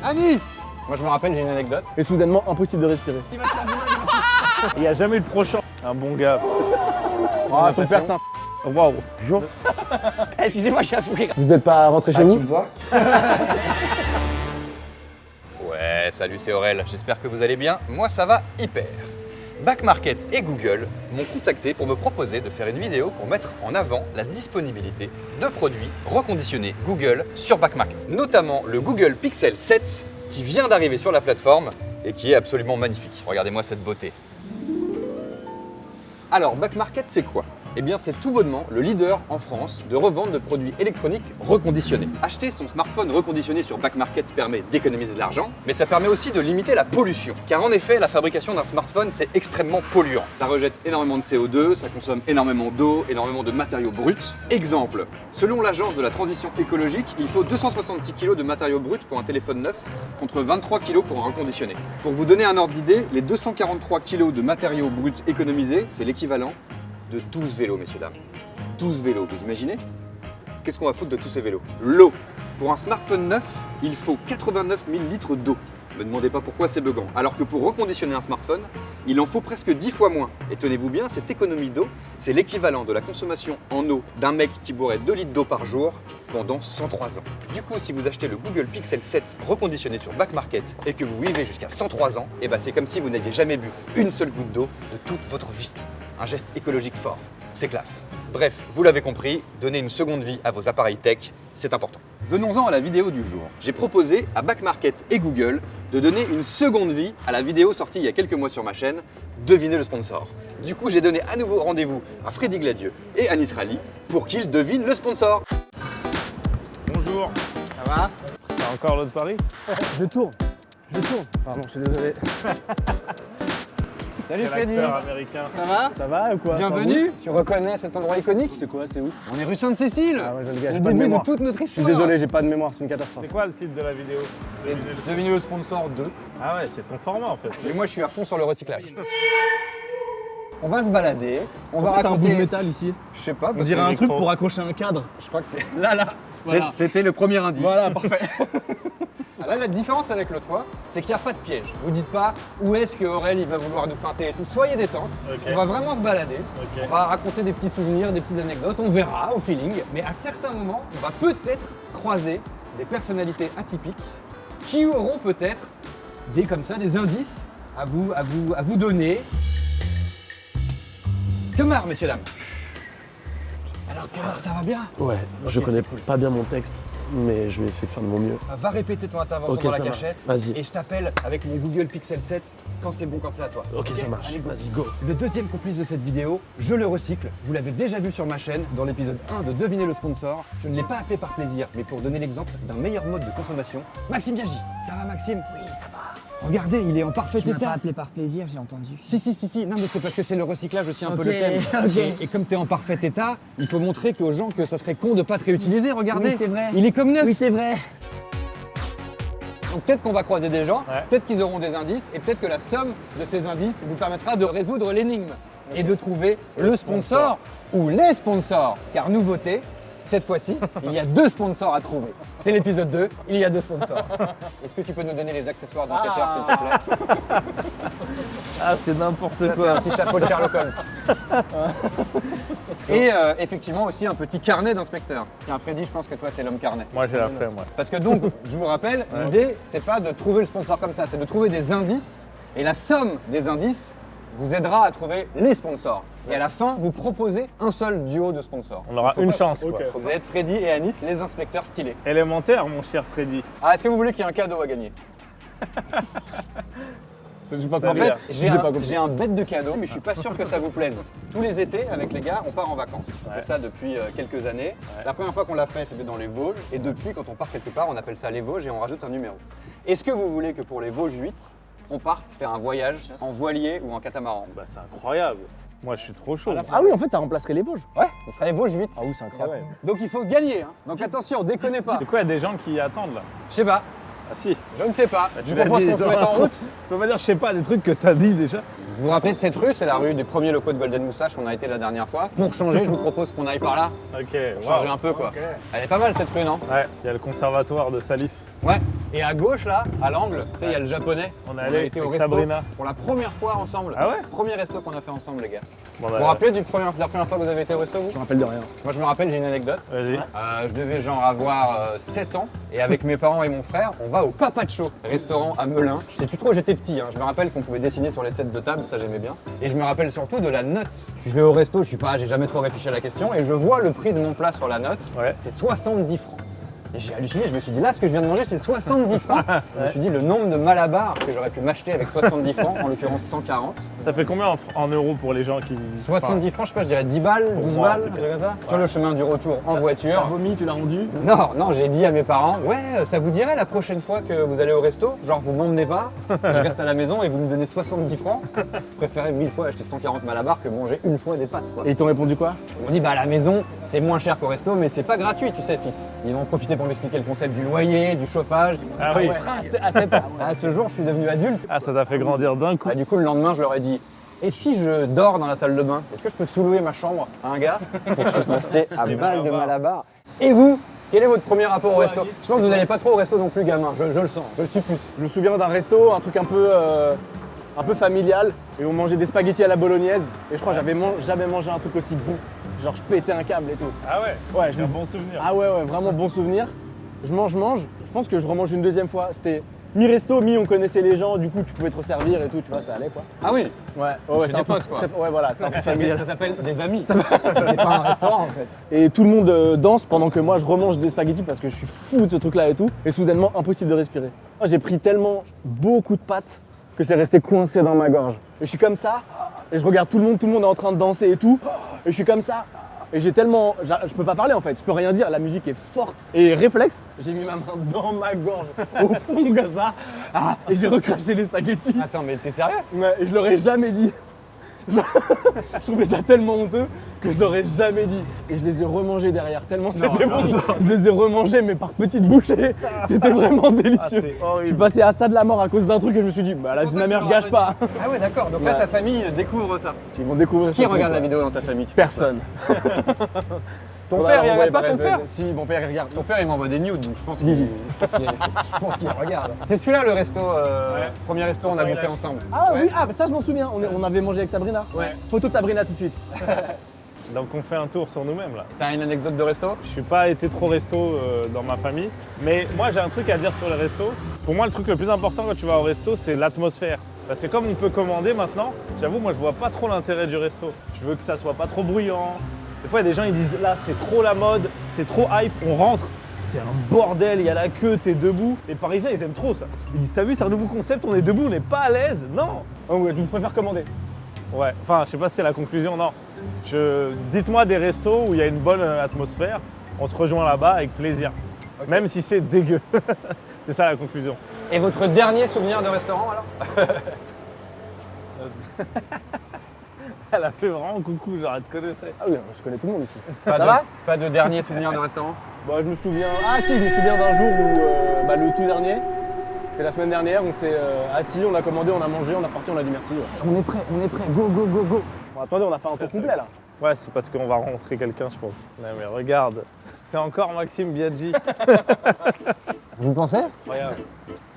Anis! Moi je me rappelle, j'ai une anecdote. Et soudainement, impossible de respirer. Il n'y a jamais eu de prochain. Un bon gars. Ah, ton père, c'est un... Waouh. Bonjour. Excusez-moi, je suis à fou rire. Vous êtes pas rentré chez vous? me vois? Ouais, salut, c'est Aurel. J'espère que vous allez bien. Moi, ça va hyper. Back Market et Google m'ont contacté pour me proposer de faire une vidéo pour mettre en avant la disponibilité de produits reconditionnés Google sur Back Market. Notamment le Google Pixel 7 qui vient d'arriver sur la plateforme et qui est absolument magnifique. Regardez-moi cette beauté. Alors, Back Market, c'est quoi? Eh bien, c'est tout bonnement le leader en France de revente de produits électroniques reconditionnés. Acheter son smartphone reconditionné sur Back Market permet d'économiser de l'argent, mais ça permet aussi de limiter la pollution. Car en effet, la fabrication d'un smartphone, c'est extrêmement polluant. Ça rejette énormément de CO2, ça consomme énormément d'eau, énormément de matériaux bruts. Exemple, selon l'agence de la transition écologique, il faut 266 kg de matériaux bruts pour un téléphone neuf, contre 23 kg pour un reconditionné. Pour vous donner un ordre d'idée, les 243 kg de matériaux bruts économisés, c'est l'équivalent de 12 vélos, messieurs, dames. 12 vélos, vous imaginez? Qu'est-ce qu'on va foutre de tous ces vélos? L'eau. Pour un smartphone neuf, il faut 89 000 litres d'eau. Ne me demandez pas pourquoi c'est buggant. Alors que pour reconditionner un smartphone, il en faut presque 10 fois moins. Et tenez-vous bien, cette économie d'eau, c'est l'équivalent de la consommation en eau d'un mec qui boirait 2 litres d'eau par jour pendant 103 ans. Du coup, si vous achetez le Google Pixel 7 reconditionné sur Back Market et que vous vivez jusqu'à 103 ans, et c'est comme si vous n'aviez jamais bu une seule goutte d'eau de toute votre vie. Un geste écologique fort, c'est classe. Bref, vous l'avez compris, donner une seconde vie à vos appareils tech, c'est important. Venons-en à la vidéo du jour. J'ai proposé à Back Market et Google de donner une seconde vie à la vidéo sortie il y a quelques mois sur ma chaîne, Devinez le sponsor. Du coup, j'ai donné à nouveau rendez-vous à Freddy Gladieux et Anis Rally pour qu'ils devinent le sponsor. Bonjour. Ça va? T'as encore l'autre pari? Je tourne. Pardon, je suis désolé. Salut Quel Freddy. acteur américain. Ça va? Ça va ou quoi? Bienvenue. Tu reconnais cet endroit iconique? C'est quoi? C'est où? On est rue Sainte-Cécile. Ah ouais, je le gars, Le j'ai pas de début de mémoire. toute notre Je suis histoire. désolé, j'ai pas de mémoire, c'est une catastrophe. C'est quoi le titre de la vidéo? C'est Devinez le sponsor 2. Ah ouais, c'est ton format en fait. Et moi, je suis à fond sur le recyclage. On va se balader. On va Pourquoi t'as un bout de raconter. métal ici? Je sais pas. On parce dirait que un truc micro. pour accrocher un cadre. Je crois que c'est. Là. Voilà. C'était le premier indice. Voilà, parfait. Là, la différence avec l'autre fois, c'est qu'il n'y a pas de piège. Vous dites pas où est-ce que Aurel il va vouloir nous feinter et tout. Soyez détente. Ok. On va vraiment se balader. Ok. On va raconter des petits souvenirs, des petites anecdotes. On verra au feeling. Mais à certains moments, on va peut-être croiser des personnalités atypiques qui auront peut-être des indices à vous donner. Kemar, messieurs, dames. Alors, Kemar, ça va bien? Ouais, je Ok, connais c'est cool. pas bien mon texte, mais je vais essayer de faire de mon mieux. Va répéter ton intervention Ok, dans la ça marche. cachette. Vas-y. Et je t'appelle avec mon Google Pixel 7 quand c'est bon, quand c'est à toi. Ok, ça marche. Allez, go. Vas-y, go. Le deuxième complice de cette vidéo, je le recycle. Vous l'avez déjà vu sur ma chaîne dans l'épisode 1 de Devinez le sponsor. Je ne l'ai pas appelé par plaisir, mais pour donner l'exemple d'un meilleur mode de consommation. Maxime Biaggi. Ça va, Maxime? Oui, ça va. Regardez, il est en parfait Tu m'as pas état. appelé par plaisir, j'ai entendu. Si. Non, mais c'est parce que c'est le recyclage aussi un peu Ok, le thème. ok. Et comme tu es en parfait état, il faut montrer aux gens que ça serait con de pas te réutiliser. Regardez, Oui, c'est vrai. il est comme neuf. Oui, c'est vrai. Donc peut-être qu'on va croiser des gens, Ouais. peut-être qu'ils auront des indices, et peut-être que la somme de ces indices vous permettra de résoudre l'énigme et de trouver le sponsor ou les sponsors. Car nouveauté, cette fois-ci, il y a 2 sponsors à trouver. C'est l'épisode 2, il y a 2 sponsors. Est-ce que tu peux nous donner les accessoires d'enquêteur, s'il te plaît? Ah, c'est n'importe Ça, c'est quoi. un petit chapeau de Sherlock Holmes. Et effectivement aussi un petit carnet d'inspecteur. Tiens, Freddy, je pense que toi, c'est l'homme carnet. Moi, j'ai la flemme, moi. Parce que donc, je vous rappelle, l'idée, c'est pas de trouver le sponsor comme ça, c'est de trouver des indices. Et la somme des indices vous aidera à trouver les sponsors. Et à la fin, vous proposez un seul duo de sponsors. On aura Faut une pas- chance, quoi. Vous allez être Freddy et Anis, les inspecteurs stylés. Élémentaire, mon cher Freddy. Ah, est-ce que vous voulez qu'il y ait un cadeau à gagner? J'ai pas Ça En veut fait, dire. j'ai un bête de cadeau, mais je suis pas sûr que ça vous plaise. Tous les étés, avec les gars, on part en vacances. On fait ça depuis quelques années. La première fois qu'on l'a fait, c'était dans les Vosges. Et depuis, quand on part quelque part, on appelle ça les Vosges et on rajoute un numéro. Est-ce que vous voulez que pour les Vosges 8, on parte faire un voyage en voilier ou en catamaran? Bah, c'est incroyable. Moi, je suis trop chaud. Ah oui, en fait, ça remplacerait les Vosges. Ouais, on sera les Vosges 8. Ah oui, c'est incroyable. Donc il faut gagner. Hein. Donc attention, déconnez pas. C'est quoi, il y a des gens qui attendent là? Je sais pas, Ah si. je ne sais pas. Bah, Je tu vous l'as propose dit qu'on se dans mette en l'intro. route. Tu peux pas dire, je sais pas, des trucs que t'as dit déjà. Vous vous rappelez de cette rue? C'est la rue des premiers locaux de Golden Moustache, on a été la dernière fois. Pour changer, je vous propose qu'on aille par là. Ok, Pour changer un peu quoi. Ok. Elle est pas mal cette rue, non? Ouais, il y a le conservatoire de Salif. Ouais. Et à gauche, là, à l'angle, tu sais, il y a le japonais. On est allé été au avec resto Sabrina. pour la première fois ensemble. Ah ouais? Premier resto qu'on a fait ensemble, les gars. Bon, Vous vous rappelez de la première fois que vous avez été au resto, vous? Je me rappelle de rien. Moi, je me rappelle, j'ai une anecdote. Vas-y. Je devais genre avoir 7 ans et avec mes parents et mon frère, on va au Papacho, restaurant à Melun. Je sais plus trop, j'étais petit, hein. Je me rappelle qu'on pouvait dessiner sur les sets de table, ça j'aimais bien. Et je me rappelle surtout de la note. Je vais au resto, j'ai jamais trop réfléchi à la question et je vois le prix de mon plat sur la note, Ouais. c'est 70 francs. Et j'ai halluciné, je me suis dit là ce que je viens de manger c'est 70 francs. Je me suis dit le nombre de malabars que j'aurais pu m'acheter avec 70 francs, en l'occurrence 140. Ça fait combien en euros pour les gens qui. 70 francs, je sais pas, je dirais 10 balles, 12 moi, balles, c'est un truc comme ça. Sur le chemin du retour en T'as voiture. vomi, tu l'as rendu. Non, j'ai dit à mes parents, ouais, ça vous dirait la prochaine fois que vous allez au resto, genre vous m'emmenez pas, je reste à la maison et vous me donnez 70 francs. Je préférais 1000 fois acheter 140 malabars que manger une fois des pâtes, quoi. Et ils t'ont répondu quoi? Ils m'ont dit, bah à la maison, c'est moins cher qu'au resto, mais c'est pas gratuit, tu sais, fils. Ils m'ont profité pour m'expliquer le concept du loyer, du chauffage. Ah oui. À 7 ans. À ce jour, je suis devenu adulte. Ah, ça t'a fait grandir d'un coup. Ah, du coup, le lendemain, je leur ai dit, et si je dors dans la salle de bain, est-ce que je peux sous-louer ma chambre à un gars pour que je puisse m'acheter à balle de malabar? Et vous, quel est votre premier rapport au resto? Je pense que vous n'allez pas trop au resto non plus, gamin, je le sens, je le suppute. Je me souviens d'un resto, un truc un peu familial, et on mangeait des spaghettis à la bolognaise. Et je crois que j'avais jamais mangé un truc aussi bon. Genre je pétais un câble et tout. Ah ouais? Ouais, J'ai un bon souvenir. Ah ouais, vraiment bon souvenir. Je mange. Je pense que je remange une deuxième fois. C'était mi-resto, on connaissait les gens, du coup tu pouvais te resservir et tout, tu vois, ça allait quoi. Ah oui, Ouais, Chez c'est des un peu potes, quoi. Ouais, voilà, c'est un peu familial. ça s'appelle des amis, ça n'est pas un restaurant en fait. Et tout le monde danse pendant que moi je remange des spaghettis parce que je suis fou de ce truc là et tout. Et soudainement, impossible de respirer. Moi j'ai pris tellement beaucoup de pâtes que c'est resté coincé dans ma gorge. Et je suis comme ça, et je regarde tout le monde est en train de danser et tout. Et je suis comme ça. Et j'ai tellement. Je peux pas parler en fait, je peux rien dire, la musique est forte. Et réflexe, j'ai mis ma main dans ma gorge, au fond comme ça. Ah, et j'ai recraché les spaghettis. Attends, mais t'es sérieux? Ouais, et je l'aurais jamais dit. Je trouvais ça tellement honteux que je l'aurais jamais dit. Et je les ai remangés derrière tellement c'était bon. Je les ai remangés mais par petites bouchées. C'était vraiment Ah, délicieux. c'est Je suis horrible. passé à ça de la mort à cause d'un truc et je me suis dit, bah la vie de ma mère je gâche pas. Ah ouais, d'accord, donc là Ouais. ta famille découvre ça. Ils vont découvrir Qui ça. regarde la vidéo dans ta famille? Personne. Ton père, il regarde pas ton père? Si, mon père il regarde. Ton père, il m'envoie des nudes, donc je pense Bisous. qu'il regarde. C'est celui-là le resto, premier resto on a bouffé ensemble. Ah Ouais. oui, ah bah ça je m'en souviens, on avait mangé avec Sabrina. Ouais. Photo de Sabrina tout de suite. Donc on fait un tour sur nous-mêmes là. T'as une anecdote de resto? Je suis pas été trop resto dans ma famille, mais moi j'ai un truc à dire sur les restos. Pour moi le truc le plus important quand tu vas au resto c'est l'atmosphère. Parce que comme on peut commander maintenant, j'avoue moi je vois pas trop l'intérêt du resto. Je veux que ça soit pas trop bruyant. Des fois il y a des gens ils disent là c'est trop la mode, c'est trop hype, on rentre. C'est un bordel, il y a la queue, t'es debout. Les Parisiens, ils aiment trop ça. Ils disent, t'as vu, c'est un nouveau concept, on est debout, on n'est pas à l'aise. Non. Oh, ouais, je préfère commander. Ouais, enfin, je sais pas si c'est la conclusion, non. Dites-moi des restos où il y a une bonne atmosphère, on se rejoint là-bas avec plaisir. Même si c'est dégueu. C'est ça la conclusion. Et votre dernier souvenir de restaurant alors? Elle a fait vraiment coucou, genre elle te connaissait. Ah oui, je connais tout le monde ici. Pas Ça de- va? Pas de dernier souvenir de restaurant? Bah, je me souviens. Ah si, je me souviens d'un jour où le tout dernier, c'est la semaine dernière, on s'est assis, on a commandé, on a mangé, on a reparti, on a dit merci. Ouais. On est prêt, go, go, go, go. Bon, attendez, on a fait un tour complet là. Ouais, c'est parce qu'on va rencontrer quelqu'un, je pense. Non mais regarde, c'est encore Maxime Biaggi. Vous pensez? Regarde.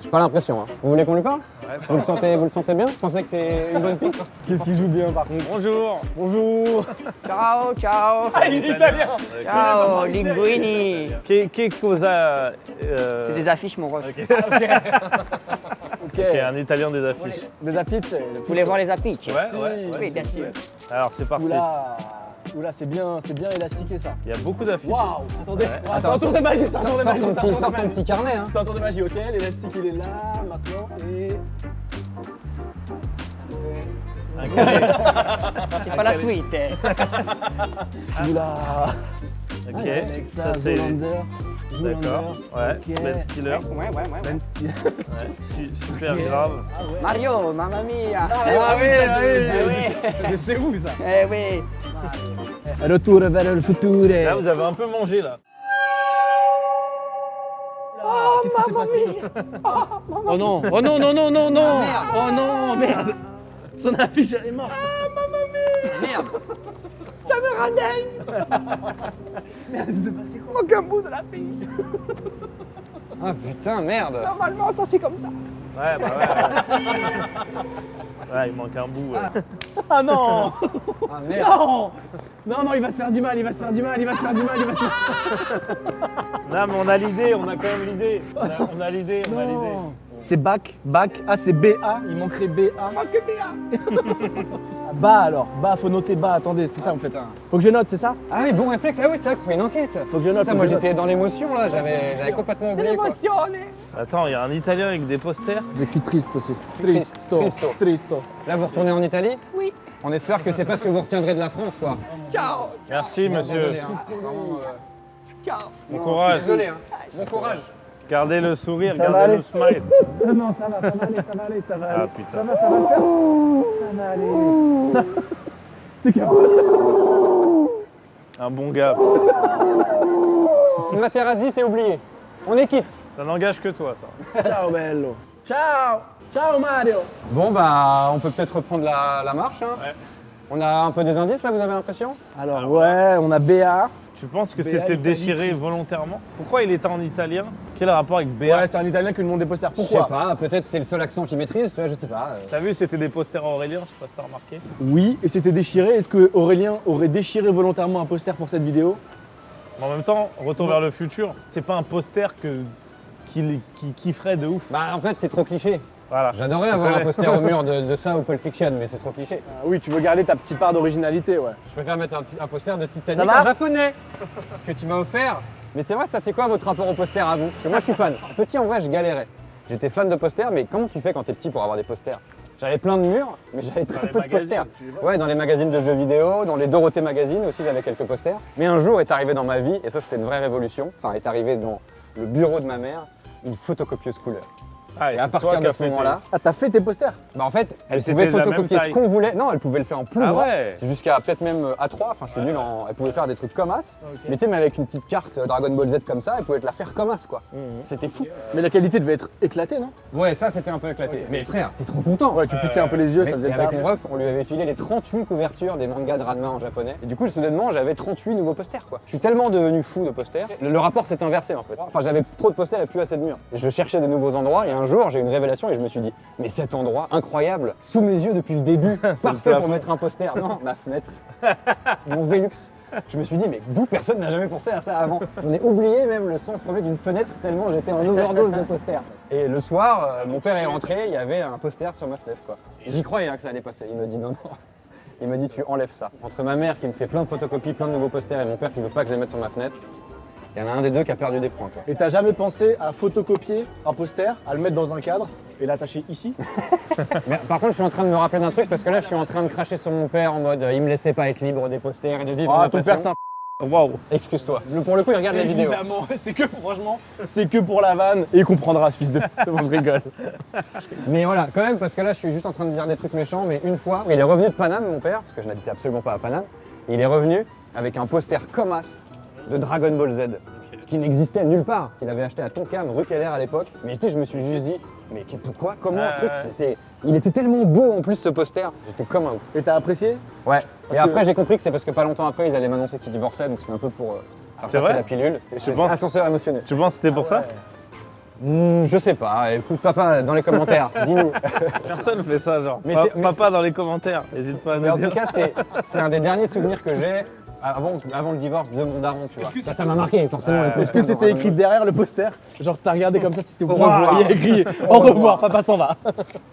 J'ai pas l'impression. Hein. Vous voulez qu'on lui parle? Ouais, Vous le sentez bien? Vous pensez que c'est une bonne piste? Qu'est-ce qu'il joue bien par contre? Bonjour. Bonjour. Ciao, ciao. Ah, il est italien. Ciao, linguini. Che cosa... C'est des affiches, mon ref. Ok. Ok, un italien des affiches. Des affiches. Vous voulez voir les affiches? Ouais. Oui, bien sûr. Alors c'est parti. Oula, c'est bien élastiqué ça. Il y a beaucoup d'affiches. Waouh, attendez. Ouais. Ah, c'est un tour de magie, c'est un tour de magie. c'est un tour de Sors ton magie. petit carnet. Hein. C'est un tour de magie, ok. L'élastique il est là maintenant et. Ça fait. C'est pas la suite. Oula. Ok, Alexa, ça c'est... Zoolander. D'accord, ouais, Ok. Ben Stiller. Ouais. Ben Stiller. Ouais, super grave. Mario, mamma mia. Ah oui, oui. c'est chez vous ça. Eh oui. Retour vers le futur. Là, vous avez un peu mangé, là. Qu'est-ce qui s'est passé? Oh non, oh non, non, non, non, non. Oh non, merde. Son affiche elle est morte. Merde. Merde, il s'est passé quoi? Aucun bout de l'affiche. Ah putain, merde. Normalement, ça fait comme ça. Ouais, bah ouais. Ouais, il manque un bout. Ouais. Ah non. Ah merde. Non. Non, il va se faire du mal, il va se faire du mal. Non, mais on a l'idée, on a quand même l'idée. On a l'idée. C'est bac, ah c'est BA, il manquerait BA. Manque BA. Bas alors, faut noter bas, attendez, c'est ça en fait. putain. Faut que je note, c'est ça? Ah oui, bon réflexe. Ah oui, c'est vrai qu'il faut une enquête. Faut que je note. Putain, moi j'étais dans l'émotion là, j'avais complètement oublié quoi. Attends, il y a un Italien avec des posters. J'écris triste aussi. Tristo. Tristo. Là vous retournez en Italie? Oui. On espère que c'est pas ce que vous retiendrez de la France quoi. Merci, monsieur. Désolé, hein. Vraiment, Bon je courage. suis désolé, hein. Bon courage. Gardez le sourire, Ça va gardez le smile. Non, ça va aller. Ah putain. Ça va le faire. Ça va aller. Ça... C'est capable. Un bon gars. Materazzi, c'est oublié. On est quitte. Ça n'engage que toi, ça. Ciao bello. Ciao Mario. Bon bah on peut peut-être reprendre la marche. Hein. Ouais. On a un peu des indices là, vous avez l'impression? Alors ouais, on a BA. Tu penses que BA c'était Italie déchiré triste. volontairement? Pourquoi il était en italien? Quel rapport avec BA? Ouais, c'est un italien qui nous demande des posters. Je sais Pourquoi? pas, peut-être c'est le seul accent qu'il maîtrise, tu vois, je sais pas. T'as vu, c'était des posters Aurélien, je sais pas si t'as remarqué. Oui, et c'était déchiré. Est-ce que Aurélien aurait déchiré volontairement un poster pour cette vidéo? Mais en même temps, Retour vers le futur, c'est pas un poster qui kifferait de ouf. Bah en fait c'est trop cliché. Voilà. J'adorerais avoir un poster au mur de ça ou Pulp Fiction, mais c'est trop cliché. Oui, tu veux garder ta petite part d'originalité, ouais. Je préfère mettre un poster de Titanic Ça va en japonais que tu m'as offert. Mais c'est vrai, ça c'est quoi votre rapport au poster à vous? Parce que moi je suis fan. Petit en vrai je galérais. J'étais fan de posters, mais comment tu fais quand t'es petit pour avoir des posters? J'avais plein de murs, mais j'avais très les peu de posters. magazines, tu les vois. Ouais, dans les magazines de jeux vidéo, dans les Dorothée Magazine aussi, j'avais quelques posters. Mais un jour est arrivé dans ma vie, et ça c'était une vraie révolution, enfin est arrivé dans le bureau de ma mère, une photocopieuse couleur. Ah, Et c'est à toi partir qui de as ce fait moment-là, Ah, t'as fait tes posters? bah en fait, elle c'était pouvait de la même photocopier ce taille. qu'on voulait. Non, elle pouvait le faire en plus Ah grand, ouais. jusqu'à peut-être même A3. Enfin, je suis nul en. Elle pouvait faire des trucs comme As. Mais tu sais, mais avec une petite carte Dragon Ball Z comme ça, elle pouvait te la faire comme As, quoi. C'était fou. Mais la qualité devait être éclatée, non? Ouais, ça, c'était un peu éclaté. Mais frère, t'es trop content. Ouais, tu plissais un peu les yeux, Mais- ça faisait et le avec taf. mon ref, on lui avait filé les 38 couvertures des mangas de Ranma en japonais. Et du coup, soudainement, j'avais 38 nouveaux posters, quoi. Je suis tellement devenu fou de posters. Le rapport s'est inversé, en fait. Enfin, j'avais trop de posters et plus assez de murs. Et je cherchais de nouveaux endroits. Et un jour, j'ai eu une révélation et je me suis dit, mais cet endroit, incroyable, sous mes yeux depuis le début, parfait pour plafond. mettre un poster. Non, ma fenêtre, mon Velux. Je me suis dit, mais d'où personne n'a jamais pensé à ça avant? On est oublié même le sens premier d'une fenêtre tellement j'étais en overdose de posters. Et le soir, mon père est rentré, il y avait un poster sur ma fenêtre, quoi. J'y croyais hein, que ça allait passer. Il me dit non, non. Il m'a dit, tu enlèves ça. Entre ma mère qui me fait plein de photocopies, plein de nouveaux posters, et mon père qui veut pas que je les mette sur ma fenêtre, il y en a un des deux qui a perdu des points, quoi. Et t'as jamais pensé à photocopier un poster, à le mettre dans un cadre et l'attacher ici? Mais par contre, je suis en train de me rappeler d'un truc parce que là, je suis en train de cracher sur mon père en mode il me laissait pas être libre des posters et de vivre ma Ah, ton passion. père, c'est un Waouh. Excuse-toi. Pour le coup, il regarde la vidéo. Évidemment, c'est que franchement, c'est que pour la vanne et il comprendra ce fils de pute. Bon, je rigole. Mais voilà, quand même, parce que là, je suis juste en train de dire des trucs méchants, mais une fois, il est revenu de Paname, mon père, parce que je n'habitais absolument pas à Paname, et il est revenu avec un poster comme as de Dragon Ball Z. Ce qui n'existait nulle part. Il avait acheté à Tonkam, rue Keller à l'époque. Mais tu sais, je me suis juste dit, mais pourquoi? Comment un truc? Il était tellement beau en plus ce poster. J'étais comme un ouf. Et t'as apprécié? Ouais. Et que- après, j'ai compris que c'est parce que pas longtemps après, ils allaient m'annoncer qu'ils divorçaient, donc c'était un peu pour faire C'est passer vrai la pilule. C'est penses- ascenseur émotionnel. Tu penses que c'était pour ça? Je sais pas. Écoute, papa, dans les commentaires, dis-nous. Personne fait ça, genre. Mais Papa dans les commentaires, n'hésite pas à Mais nous en dire. tout cas, c'est un des derniers souvenirs que j'ai avant le divorce de mon daron, tu vois. Ça m'a marqué, forcément. les Est-ce posters que de c'était Dragon écrit Ball. derrière le poster? Genre t'as regardé comme ça, c'était Au revoir. Il y a écrit au revoir, papa s'en va.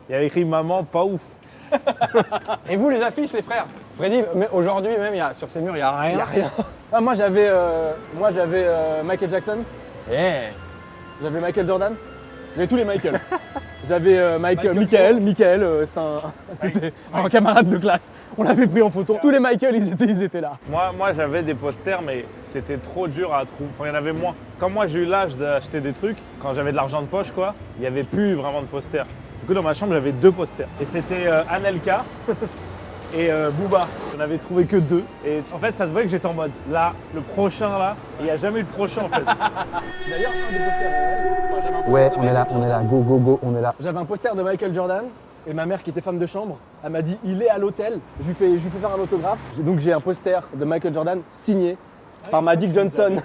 Il y avait écrit maman, pas ouf. Et vous, les affiches, les frères? Freddy, mais aujourd'hui même, sur ces murs, il n'y a rien. Ah, moi j'avais Michael Jackson, Yeah. j'avais Michael Jordan, j'avais tous les Michael. J'avais Michael, c'était un camarade de classe. On l'avait pris en photo. Tous les Michael, ils étaient là. Moi j'avais des posters, mais c'était trop dur à trouver. Enfin, il y en avait moins. Quand moi j'ai eu l'âge d'acheter des trucs, quand j'avais de l'argent de poche, quoi, il n'y avait plus vraiment de posters. Du coup, dans ma chambre, j'avais 2 posters. Et c'était Anelka et Booba. J'en avais trouvé que 2. Et en fait, ça se voyait que j'étais en mode là, le prochain là, et il n'y a jamais eu de prochain en fait. D'ailleurs, un des posters. Moi, j'avais un poster Ouais, de on est là, go, on est là. J'avais un poster de Michael Jordan et ma mère qui était femme de chambre, elle m'a dit il est à l'hôtel, je lui fais faire un autographe. Donc j'ai un poster de Michael Jordan signé par Magic Johnson.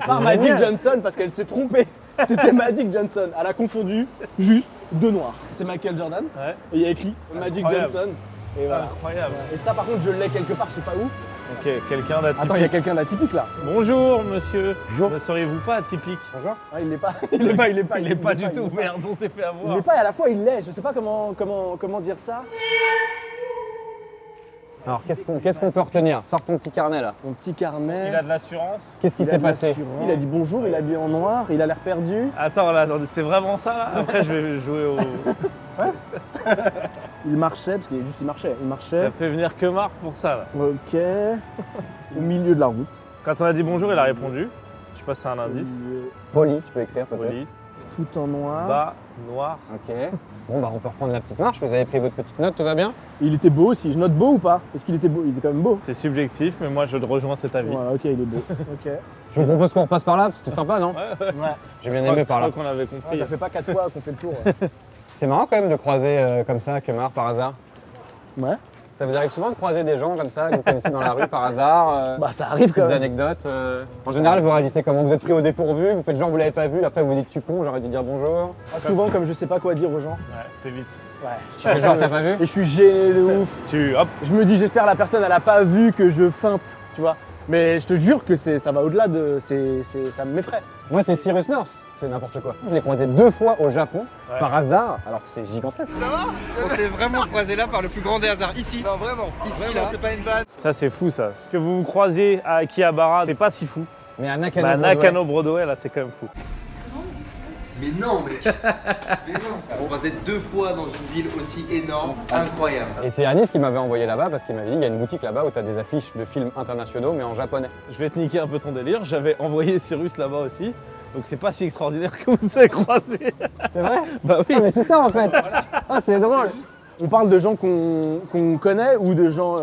Par Magic génial. Johnson parce qu'elle s'est trompée. C'était Magic Johnson. Elle a confondu juste deux noirs. C'est Michael Jordan. Ouais. Et il y a écrit Magic Incroyable. Johnson. Et voilà. Incroyable. Et ça, par contre, je l'ai quelque part, je sais pas où. Ok, quelqu'un d'atypique. Attends, il y a quelqu'un d'atypique là. Bonjour monsieur. Bonjour. Ne seriez-vous pas atypique? Bonjour. Ah, il l'est pas. Il est pas du tout, merde, on s'est fait Il avoir. l'est pas et à la fois il l'est. Je sais pas comment dire ça. Alors, qu'est-ce qu'on peut retenir? Sors ton petit carnet là. Mon petit carnet. Il a de l'assurance. Qu'est-ce qui Il a s'est de passé? l'assurance. Il a dit bonjour, il est habillé en noir, il a l'air perdu. Attends, là, attendez, c'est vraiment ça là? Après, je vais jouer au. Il marchait, parce qu'il marchait. Il marchait. T'as fait venir que Marc pour ça là. Ok. Au milieu de la route. Quand on a dit bonjour, il a répondu. Je sais pas si c'est un indice. Poli, tu peux écrire peut-être. Poli. Tout en noir. Bas, noir. Ok. Bon, bah, on peut reprendre la petite marche. Vous avez pris votre petite note, tout va bien? Il était beau aussi. Je note beau ou pas? Est-ce qu'il était beau? Il était quand même beau. C'est subjectif, mais moi je rejoins cet avis. Voilà, ok, il est beau. Ok. Je vous propose qu'on repasse par là, parce que c'était sympa, non? Ouais. J'ai bien Je aimé par là. crois qu'on avait Ouais, compris. ça fait pas 4 fois qu'on fait le tour. C'est marrant quand même de croiser comme ça Kemar par hasard. Ouais. Ça vous arrive souvent de croiser des gens comme ça que vous connaissez dans la rue par hasard Bah ça arrive quand Petites même. anecdotes. En général, vous réagissez comment? Vous êtes pris au dépourvu, vous faites genre vous l'avez pas vu, après vous dites je suis con, j'aurais dû dire bonjour. Souvent comme je sais pas quoi dire aux gens. Ouais, t'es vite. Ouais. Tu fais genre t'as pas vu? Et je suis gêné de ouf. Hop, Je me dis j'espère la personne elle a pas vu que je feinte, tu vois. Mais je te jure que ça va au-delà de. Ça m'effraie. Moi c'est Cyrus North, c'est n'importe quoi. Je l'ai croisé 2 fois au Japon, Ouais. par hasard, alors que c'est gigantesque. On s'est vraiment croisé là par le plus grand des hasards. Ici. Non, vraiment. Ici, là. C'est pas une vanne. ça c'est fou ça. Que vous vous croisiez à Akihabara, c'est pas si fou. Mais à Mais Nakano, à Broadway, Nakano Broadway, là c'est quand même fou. Mais non, mec. Mais non. On s'est croisé 2 fois dans une ville aussi énorme. Incroyable. Et c'est Anis qui m'avait envoyé là-bas parce qu'il m'avait dit il y a une boutique là-bas où tu as des affiches de films internationaux mais en japonais. Je vais te niquer un peu ton délire, j'avais envoyé Cyrus là-bas aussi. Donc c'est pas si extraordinaire que vous soyez croisés. C'est vrai? Bah oui. Ah, mais c'est ça en fait. Ah c'est drôle. On parle de gens qu'on connaît ou de gens.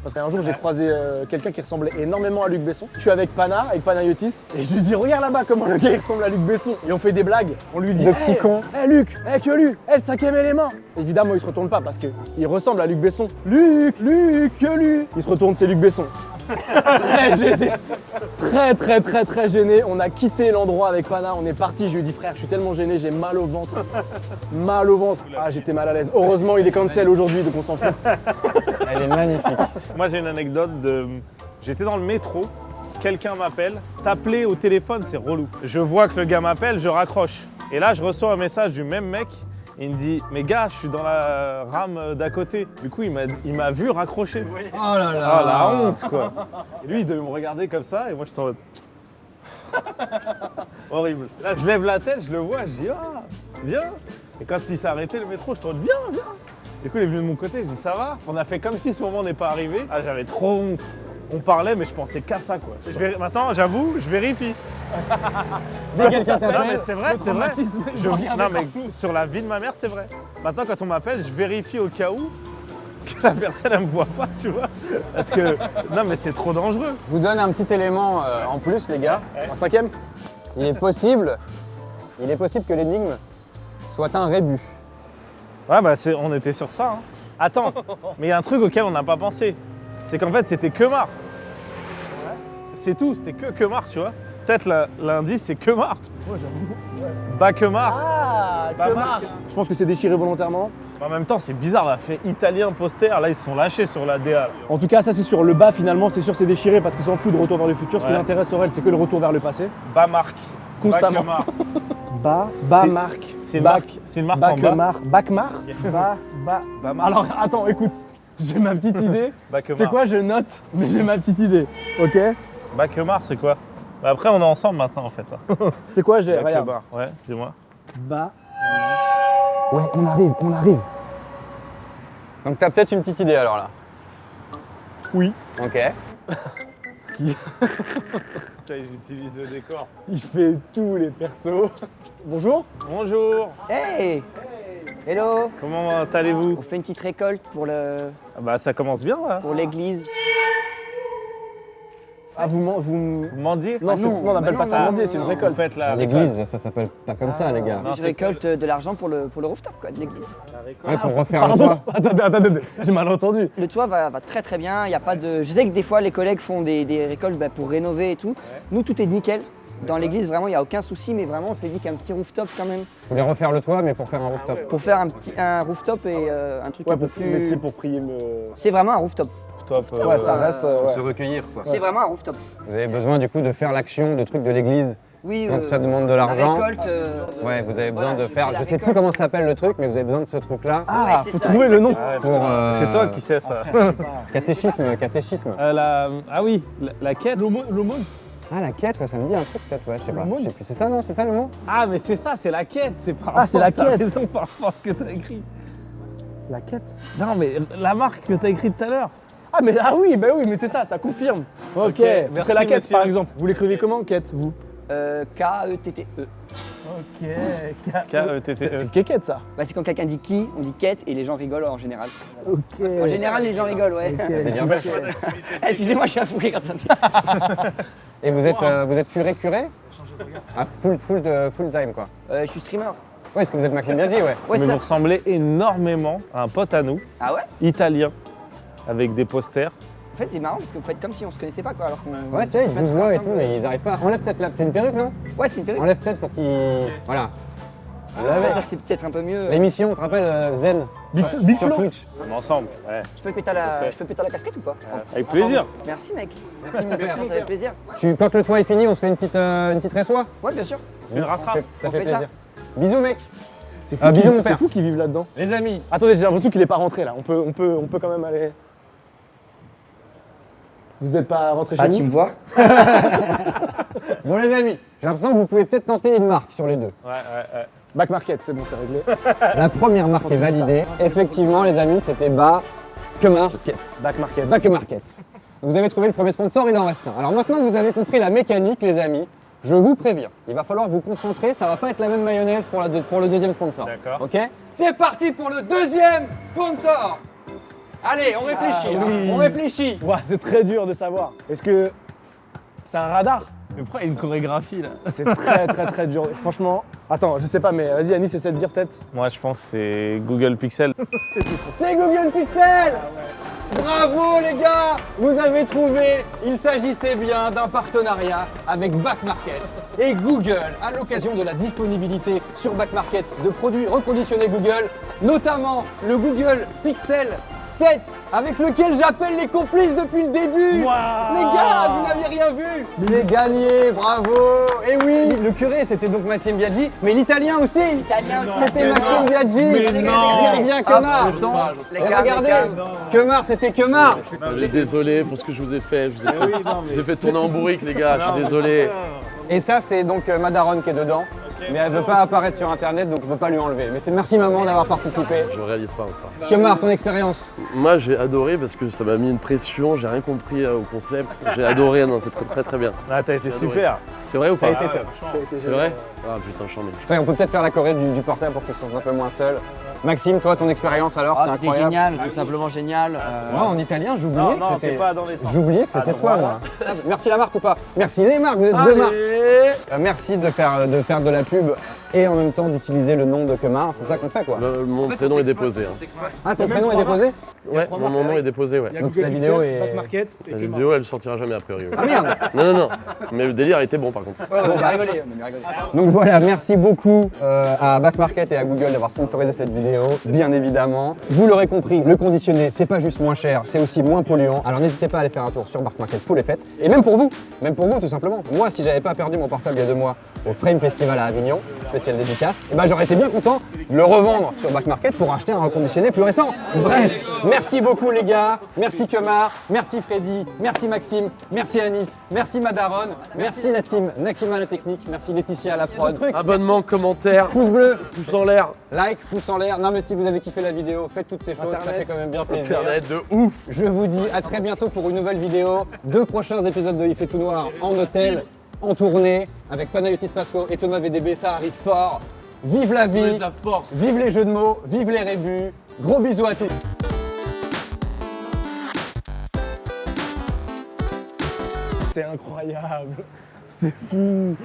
Parce qu'un jour j'ai croisé quelqu'un qui ressemblait énormément à Luc Besson. Je suis avec Panayotis, et je lui dis regarde là-bas comment le gars il ressemble à Luc Besson. Et on fait des blagues. On lui dit Le petit con. Hé Luc, que Luc, le 5e élément. Évidemment il se retourne pas parce qu'il ressemble à Luc Besson. Luc, que Luc. Il se retourne, c'est Luc Besson. Très gêné. Très gêné. On a quitté l'endroit avec Pana, on est parti. Je lui ai dit frère, je suis tellement gêné, j'ai mal au ventre. Mal au ventre. Ah j'étais mal à l'aise. Heureusement il est cancel aujourd'hui donc on s'en fout. Elle est magnifique. Moi j'ai une anecdote de. J'étais dans le métro, quelqu'un m'appelle, t'appeler au téléphone c'est relou. Je vois que le gars m'appelle, je raccroche. Et là je reçois un message du même mec, il me dit mais gars je suis dans la rame d'à côté. Du coup il m'a vu raccrocher. Oh là là. Ah la honte quoi. Et lui il devait me regarder comme ça et moi je t'en mode. Horrible. Là je lève la tête, je le vois, je dis ah viens. Et quand il s'est arrêté le métro, je tourne viens. Du coup il est venu de mon côté, je dis ça va. On a fait comme si ce moment n'est pas arrivé. Ah j'avais trop honte. On parlait mais je pensais qu'à ça quoi. Maintenant j'avoue, je vérifie. Dès que quelqu'un Non mais t'appelle, c'est vrai, c'est vrai. Non mais sur la vie de ma mère c'est vrai. Maintenant quand on m'appelle, je vérifie au cas où que la personne elle me voit pas, tu vois. Parce que non mais c'est trop dangereux. je vous donne un petit élément en plus les gars. Un 5e. Il est possible que l'énigme soit un rébut. Ouais bah on était sur ça. Hein. Attends, mais il y a un truc auquel on n'a pas pensé. C'est qu'en fait c'était Kemar. C'est tout, c'était que Kemar, tu vois. Peut-être l'indice c'est Kemar. Ouais, j'avoue. Bah Kemar. Ah, Bah, Kemar. Je pense que c'est déchiré volontairement. En même temps c'est bizarre, là, fait italien poster, là ils se sont lâchés sur la DA. En tout cas, ça c'est sûr. Le bas finalement, c'est sûr, c'est déchiré parce qu'ils s'en foutent de Retour vers le futur. Ce qui Ouais. l'intéresse Aurel, c'est que le retour vers le passé. Bas Marc. Constamment. Bas Bas C'est- marque. C'est une marque, c'est une marque en bas. Kemar. Bakmar. Bas. Bas Marc. Alors attends, écoute. J'ai ma petite idée. Bas Kemar. C'est quoi? Je note, mais j'ai ma petite idée. Ok? Bas Kemar, c'est quoi? Bah après on est ensemble maintenant en fait. Là. C'est quoi? J'ai. Bas Regarde. Kemar. Ouais, dis-moi. Bas. Ouais, on arrive. Donc t'as peut-être une petite idée alors là. Oui. Ok. J'utilise le décor. Il fait tous les persos. Bonjour. Bonjour, Hey Hello. comment allez-vous? On fait une petite récolte pour Bah ça commence bien là. l'église. Ah, vous. Vous mendiez? Non, non, on n'appelle bah pas non, ça non, mendier, non, c'est une non. Vous récolte. faites la L'église, ça s'appelle pas comme ça les gars. Non, Je c'est récolte de l'argent pour le rooftop quoi, de l'église. Ouais, pour refaire le Pardon. toit. Attendez, j'ai mal entendu. Le toit va très bien, il y a pas de. Je sais que des fois les collègues font des récoltes pour rénover et tout. Nous tout est nickel. Dans l'église, vraiment, il n'y a aucun souci, mais vraiment, on s'est dit qu'un petit rooftop quand même. Vous voulez refaire le toit, mais pour faire un rooftop. Pour faire un rooftop et un truc un peu mais c'est plus. pour prier me. C'est vraiment un rooftop. Top. Ouais, ça reste. Pour se Ouais. recueillir, quoi. C'est vraiment un rooftop. Vous avez besoin du coup de faire l'action, le truc de l'église. Oui, Donc ça demande de l'argent. La récolte. Ouais, vous avez besoin voilà, de je faire, fais la je sais plus récolte. comment s'appelle le truc, mais vous avez besoin de ce truc-là. Ah, c'est faut ça, trouver le nom. Pour C'est toi qui sais ça. catéchisme. Ah oui, la quête. L'aumône. Ah la quête, ça me dit un truc peut-être, ouais, je sais pas. L'aumône. Je sais plus, c'est ça non, c'est ça le mot? Ah mais c'est ça, c'est la quête. C'est par Ah, c'est la rapport- t'as quête. raison par rapport à ce que t'as écrit. La quête. Non mais la marque que t'as écrite tout à l'heure. Ah, mais oui, mais c'est ça confirme. Ok, ce merci, serait la quête monsieur. par exemple. Vous l'écrivez comment, quête, vous? K-E-T-T-E. Ok. K-E-T-T-E. C'est quéquette ça. Bah, c'est quand quelqu'un dit qui, on dit quête et les gens rigolent en général. Ok. En général, les gens rigolent, ouais. C'est bien fait. Excusez-moi, je suis un fou rire quand ça me dit. Et vous êtes curé? Ah full time quoi. Je suis streamer. Ouais, est-ce que vous êtes Maxime Biaggi, ouais? Ouais, Mais ça. vous ressemblez énormément à un pote à nous, Ah ouais? italien, avec des posters. En fait, c'est marrant parce que vous faites comme si on se connaissait pas, quoi. Alors qu'on. Ouais, c'est, ils on fait vous tout voient et ensemble. tout, mais ils arrivent pas. Enlève peut-être là, c'est une perruque non? Ouais, c'est une perruque. Enlève peut-être pour qu'ils. Voilà. Ouais, ça, c'est peut-être un peu mieux. L'émission, tu te rappelles Zen? Big Sur Flo. Twitch. Ensemble, ouais. Je peux péter la casquette ou pas? Avec plaisir. Merci, mec. Merci mon père. Merci, ça fait plaisir. Quand le toit est fini, on se fait une petite réçoit? Ouais, bien sûr. C'est une race-race. Ça On fait fait ça. plaisir. Bisous mec. C'est Ah, bisous, mon c'est père. fou qu'ils vivent là-dedans. Les amis. Attendez, j'ai l'impression qu'il est pas rentré là. On peut quand même aller. Vous êtes pas rentré chez Ah, nous? tu me vois? Bon les amis, j'ai l'impression que vous pouvez peut-être tenter une marque sur les deux. Ouais. Back Market, c'est bon, c'est réglé. La première marque est validée. Effectivement les amis, c'était Back Market. Back Market. Back Market. Vous avez trouvé le premier sponsor, il en reste un. Alors maintenant que vous avez compris la mécanique les amis, je vous préviens, il va falloir vous concentrer, ça va pas être la même mayonnaise pour le deuxième sponsor. D'accord. Ok? C'est parti pour le deuxième sponsor. Allez, on réfléchit, Ah, hein. oui. On réfléchit. Ouah, c'est très dur de savoir. Est-ce que c'est un radar? Mais pourquoi il y a une chorégraphie là? C'est très dur. Franchement, attends, je sais pas, mais vas-y Anis, essaie de dire peut-être. Moi je pense que c'est Google Pixel. C'est Google Pixel. Bravo les gars, vous avez trouvé. Il s'agissait bien d'un partenariat avec Back Market et Google à l'occasion de la disponibilité sur Back Market de produits reconditionnés Google, notamment le Google Pixel 7 avec lequel j'appelle les complices depuis le début. Waouh. Les gars, vous n'aviez rien vu. C'est gagné, bravo. Et oui, le curé c'était donc Maxime Biaggi, mais l'italien aussi. Italien aussi. C'était Maxime Biaggi. Mais non. Regardez bien Kemar. le son, les Et gars, regardez, les gars. Kemar, c'était Kemar. Désolé pour ce que je vous ai fait. Je vous ai fait tourner en bourrique, les gars. Je suis désolé. Et ça, c'est donc ma daronne qui est dedans. Mais elle veut pas apparaître sur internet, donc on peut pas lui enlever. Mais c'est merci maman d'avoir participé. Je réalise pas encore. Kemar, ton expérience? Moi, j'ai adoré parce que ça m'a mis une pression. J'ai rien compris au concept. J'ai adoré. Non, c'est très bien. Ah t'as été super. C'est vrai ou pas? T'as été top. C'est vrai? Ah putain, j'en ai. Ouais, on peut peut-être faire la choré du portable pour qu'ils se sentent un peu moins seuls. Maxime, toi, ton expérience alors, Ah, c'est c'était incroyable. génial, tout simplement génial. Moi, en italien, j'oubliais Non, que non, t'es c'était. pas dans les temps. J'oubliais que c'était Ah, toi, voilà. moi. Merci la marque ou pas? Merci les marques, vous êtes deux marques. Merci de faire de la pub et en même temps d'utiliser le nom de Kemar. C'est ça qu'on fait quoi. Mon prénom est déposé. Hein. Ah, ton prénom est déposé? Ouais, mon nom est déposé, ouais. Donc la vidéo est. Back Market. La vidéo, elle sortira jamais a priori. ouais. Ah merde! Non. Mais le délire était bon par contre. On a bien rigolé, on a bien rigolé. Donc voilà, merci beaucoup à Back Market et à Google d'avoir sponsorisé cette vidéo, bien évidemment. Vous l'aurez compris, le conditionné, c'est pas juste moins cher, c'est aussi moins polluant. Alors n'hésitez pas à aller faire un tour sur Back Market pour les fêtes. Et même pour vous tout simplement. Moi, si j'avais pas perdu mon portable il y a 2 mois au Frame Festival à Avignon, spécial dédicace, et ben j'aurais été bien content de le revendre sur Back Market pour acheter un reconditionné plus récent. Bref, merci beaucoup les gars, merci Kemar, merci Freddy, merci Maxime, merci Anis, merci Madaron, merci la team Nakima la technique, merci Laetitia à la prod. Abonnement, commentaire, Pouce bleu, pouce en l'air, like, pouce en l'air. Non mais si vous avez kiffé la vidéo, faites toutes ces choses, ça fait quand même bien plaisir. internet de ouf. Je vous dis à très bientôt pour une nouvelle vidéo. 2 prochains épisodes de Il fait tout noir en hôtel, en tournée, avec Panayotis Pasco et Thomas VDB, ça arrive fort. Vive la vie, De la force. vive les jeux de mots, vive les rébus. Gros bisous à tous. C'est incroyable. C'est fou.